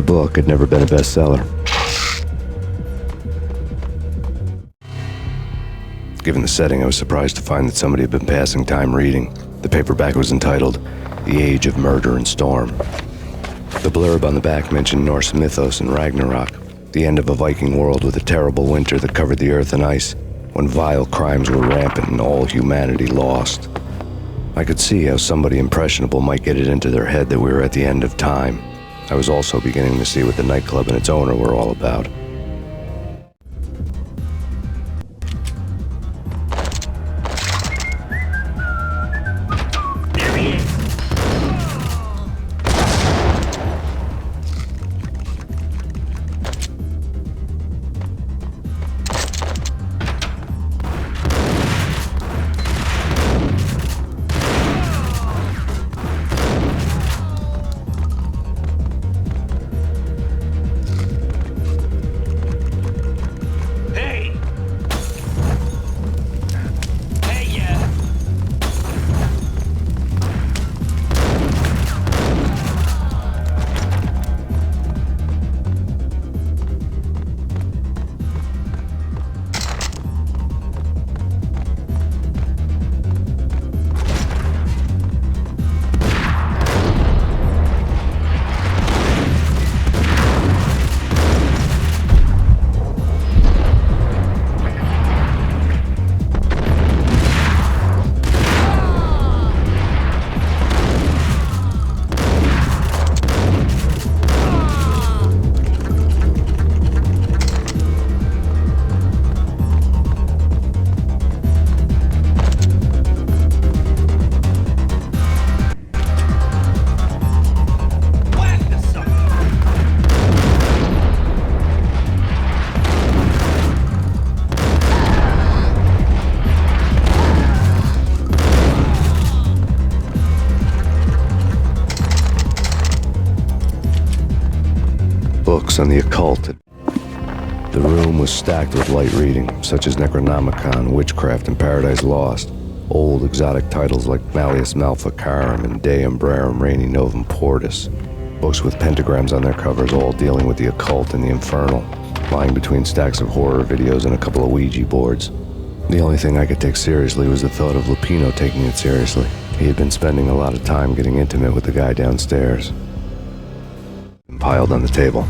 book had never been a bestseller. Given the setting, I was surprised to find that somebody had been passing time reading. The paperback was entitled, The Age of Murder and Storm. The blurb on the back mentioned Norse mythos and Ragna Rock, the end of a Viking world with a terrible winter that covered the earth in ice, when vile crimes were rampant and all humanity lost. I could see how somebody impressionable might get it into their head that we were at the end of time. I was also beginning to see what the nightclub and its owner were all about. Books on the occult. The room was stacked with light reading, such as Necronomicon, Witchcraft, and Paradise Lost. Old exotic titles like Malleus Maleficarum and De Umbrarum Reini Novum Portus. Books with pentagrams on their covers, all dealing with the occult and the infernal, lying between stacks of horror videos and a couple of Ouija boards. The only thing I could take seriously was the thought of Lupino taking it seriously. He had been spending a lot of time getting intimate with the guy downstairs. Piled on the table.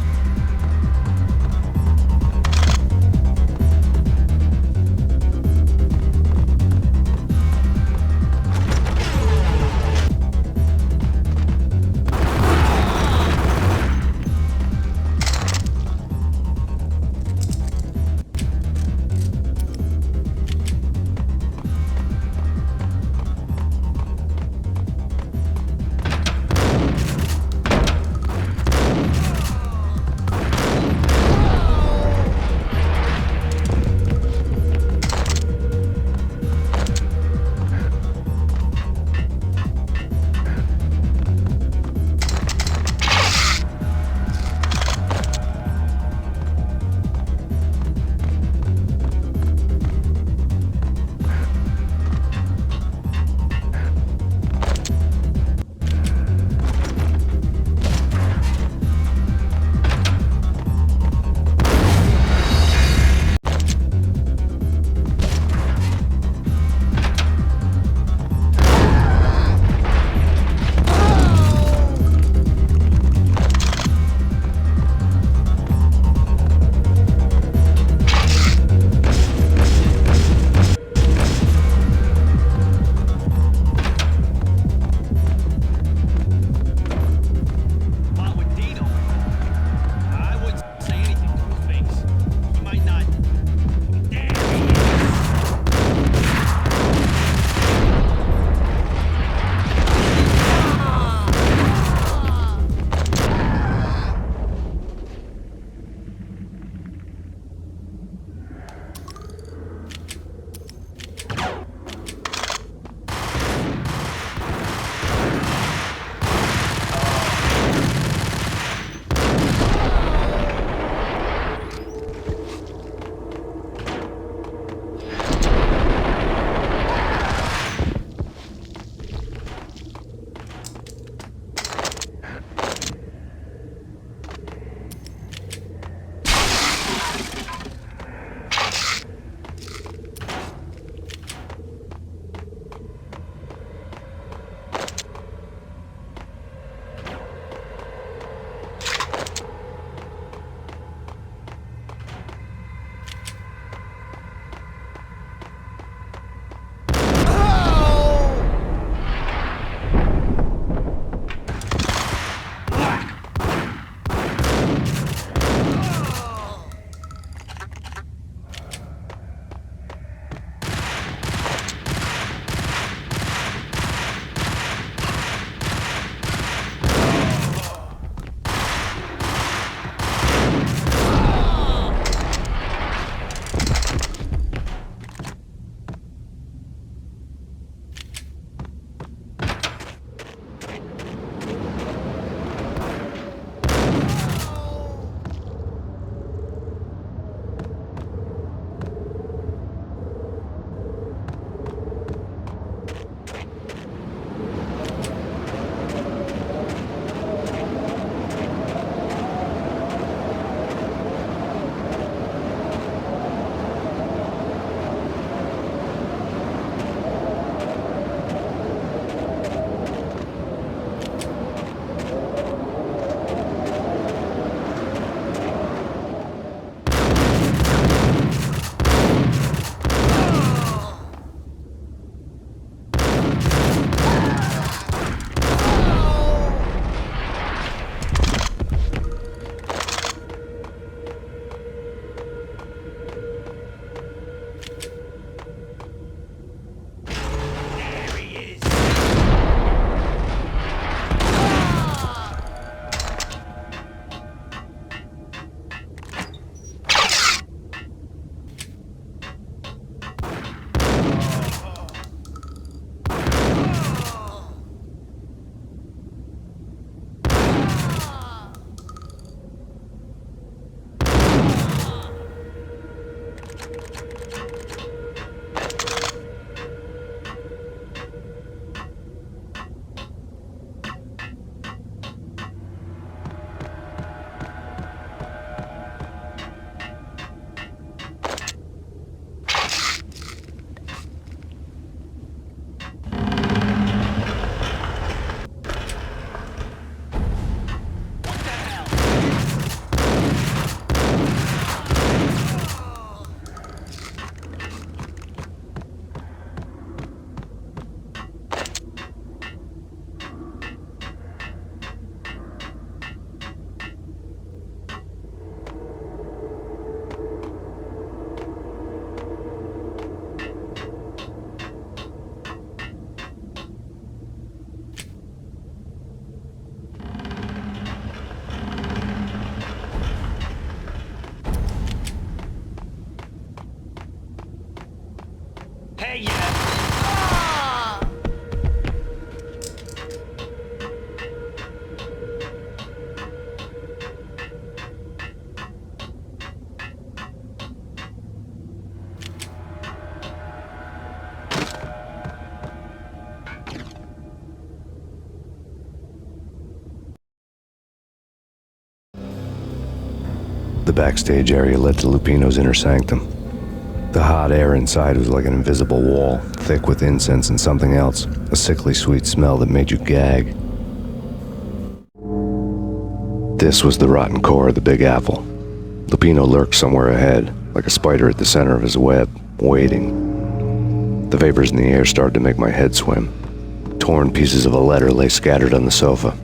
The backstage area led to Lupino's inner sanctum. The hot air inside was like an invisible wall, thick with incense and something else, a sickly sweet smell that made you gag. This was the rotten core of the Big Apple. Lupino lurked somewhere ahead, like a spider at the center of his web, waiting. The vapors in the air started to make my head swim. Torn pieces of a letter lay scattered on the sofa.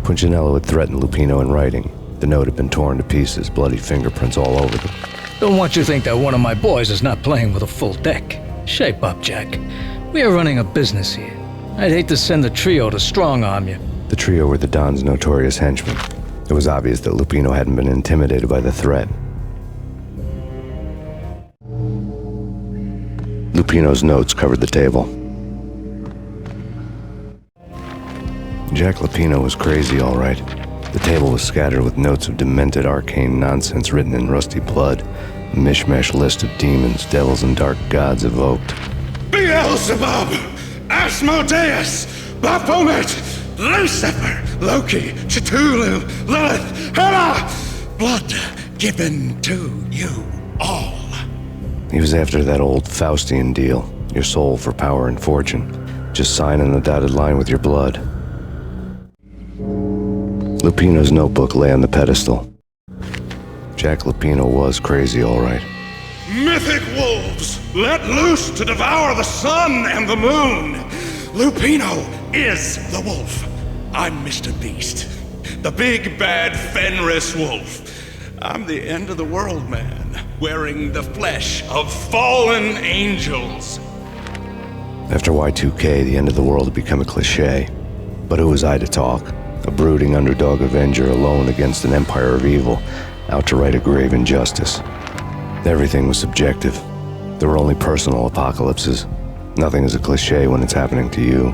Punchinello had threatened Lupino in writing. The note had been torn to pieces, bloody fingerprints all over them. Don't want you to think that one of my boys is not playing with a full deck. Shape up, Jack. We are running a business here. I'd hate to send the trio to strong-arm you. The trio were the Don's notorious henchmen. It was obvious that Lupino hadn't been intimidated by the threat. Lupino's notes covered the table. Jack Lupino was crazy, all right. The table was scattered with notes of demented arcane nonsense written in rusty blood, a mishmash list of demons, devils, and dark gods evoked. Beelzebub, Asmodeus, Baphomet, Lucifer, Loki, Cthulhu, Lilith, Hela, blood given to you all. He was after that old Faustian deal, your soul for power and fortune. Just sign on the dotted line with your blood. Lupino's notebook lay on the pedestal. Jack Lupino was crazy, all right. Mythic wolves, let loose to devour the sun and the moon. Lupino is the wolf. I'm Mr. Beast, the big bad Fenris wolf. I'm the end of the world man, wearing the flesh of fallen angels. After Y2K, the end of the world had become a cliche. But who was I to talk? A brooding underdog avenger alone against an empire of evil, out to right a grave injustice. Everything was subjective. There were only personal apocalypses. Nothing is a cliche when it's happening to you.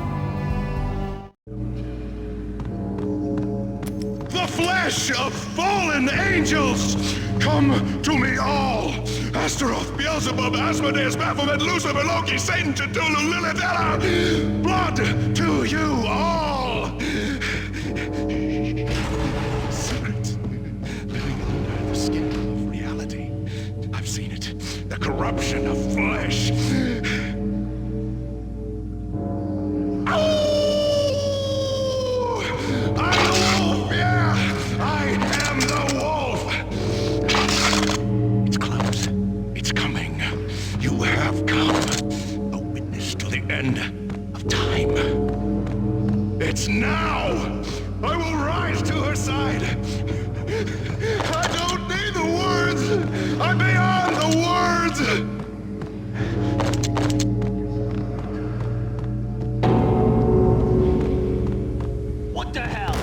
The flesh of fallen angels! Come to me all! Astaroth, Beelzebub, Asmodeus, Baphomet, Lucifer, Loki, Satan, Cthulhu, Lilith, Hela! Blood to you all! Secret, living under the skin of reality. I've seen it. The corruption of flesh. Oh! I'm the wolf, yeah! I am the wolf! It's close. It's coming. You have come. A witness to the end of time. It's now! I will rise to her side. I don't need the words. I'm beyond the words. What the hell?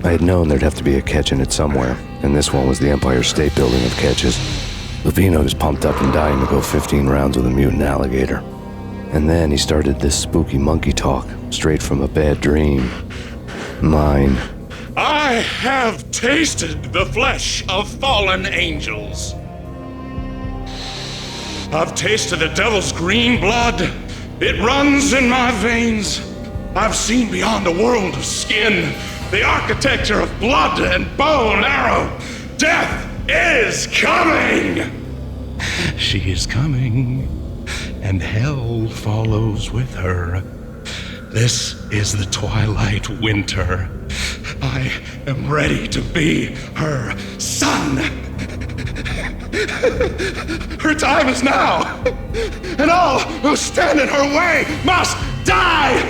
I had known there'd have to be a catch in it somewhere, and this one was the Empire State Building of catches. Lupino was pumped up and dying to go 15 rounds with a mutant alligator. And then he started this spooky monkey talk, straight from a bad dream. Mine. I have tasted the flesh of fallen angels. I've tasted the devil's green blood. It runs in my veins. I've seen beyond a world of skin, the architecture of blood and bow and arrow. Death is coming! She is coming, and hell follows with her. This is the twilight winter. I am ready to be her son. Her time is now, and all who stand in her way must die!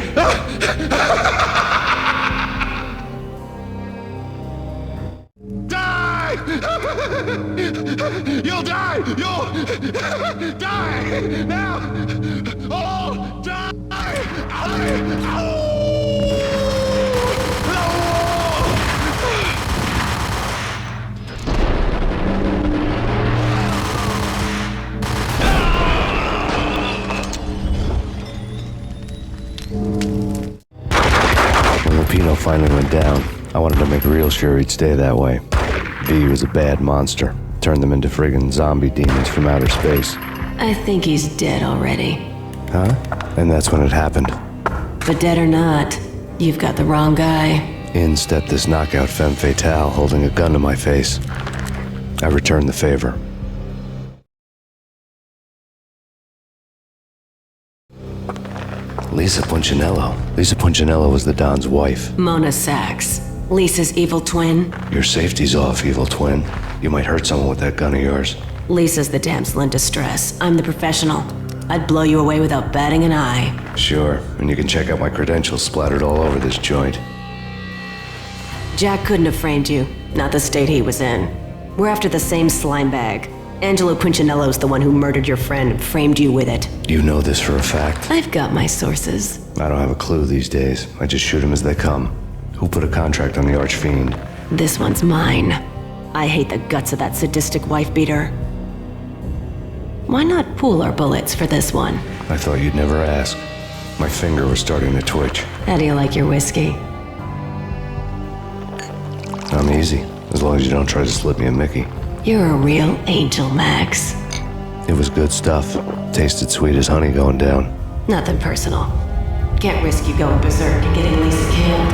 Die! You'll die! You'll die! Now! All die! When Lupino finally went down, I wanted to make real sure he'd stay that way. V was a bad monster. Turned them into friggin' zombie demons from outer space. I think he's dead already. Huh? And that's when it happened. But dead or not, you've got the wrong guy. In stepped this knockout femme fatale holding a gun to my face. I returned the favor. Lisa Punchinello. Lisa Punchinello was the Don's wife. Mona Sachs, Lisa's evil twin. Your safety's off, evil twin. You might hurt someone with that gun of yours. Lisa's the damsel in distress. I'm the professional. I'd blow you away without batting an eye. Sure, and you can check out my credentials splattered all over this joint. Jack couldn't have framed you, not the state he was in. We're after the same slime bag. Angelo Punchinello's the one who murdered your friend and framed you with it. You know this for a fact? I've got my sources. I don't have a clue these days. I just shoot them as they come. Who put a contract on the Archfiend? This one's mine. I hate the guts of that sadistic wife-beater. Why not pool our bullets for this one? I thought you'd never ask. My finger was starting to twitch. How do you like your whiskey? I'm easy, as long as you don't try to slip me a Mickey. You're a real angel, Max. It was good stuff. Tasted sweet as honey going down. Nothing personal. Can't risk you going berserk and getting Lisa killed.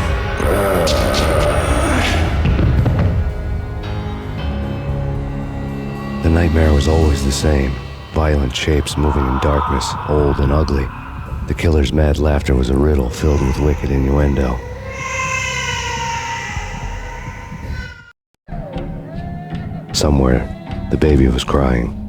The nightmare was always the same. Violent shapes moving in darkness, old and ugly. The killer's mad laughter was a riddle filled with wicked innuendo. Somewhere, the baby was crying.